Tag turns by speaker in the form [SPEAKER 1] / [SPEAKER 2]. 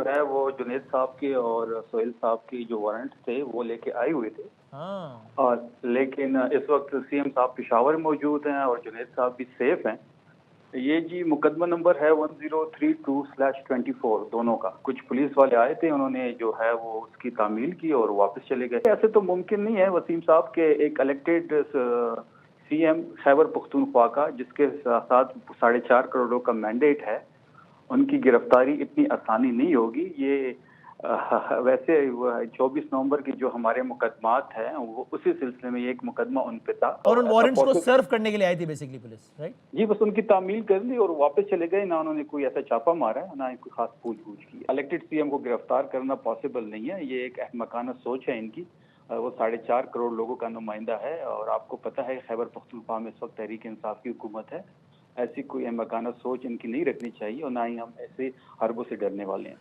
[SPEAKER 1] है वो जुनेद साहब के और सोहेल साहब की जो वारंट थे वो लेके आए हुए थे।
[SPEAKER 2] हाँ।
[SPEAKER 1] और लेकिन इस वक्त सीएम साहब पेशावर मौजूद हैं और जुनेद साहब भी सेफ हैं। ये जी मुकदमा नंबर है 1032/24 दोनों का। कुछ पुलिस वाले आए थे, उन्होंने जो है वो उसकी तामील की और वापस चले गए। ऐसे तो मुमकिन नहीं है वसीम साहब के एक इलेक्टेड सीएम खैबर पख्तूनख्वा का, जिसके साथ 4.5 करोड़ का मैंडेट है, उनकी गिरफ्तारी इतनी आसानी नहीं होगी। ये वैसे 24 नवंबर की जो हमारे मुकदमात हैं वो उसी सिलसिले में एक मुकदमा उन पे था
[SPEAKER 2] और उन वारंट्स को
[SPEAKER 1] ऐसा
[SPEAKER 2] सर्व करने के लिए आई थी बेसिकली पुलिस, राइट?
[SPEAKER 1] जी, बस उनकी तामील कर ली और वापस चले गए। ना उन्होंने कोई ऐसा छापा मारा है, ना ही कोई खास पूछ-गूछ की। इलेक्टेड सीएम को गिरफ्तार करना पॉसिबल नहीं है, ये एक अहमकाना सोच है इनकी। वो 4.5 करोड़ लोगों का नुमाइंदा है और आपको पता है खैबर पख्तूनख्वा में इस वक्त तहरीक इंसाफ की हुकूमत है। ऐसी कोई अहमकाना सोच इनकी नहीं रखनी चाहिए और ना ही हम ऐसे हरबों से डरने वाले हैं।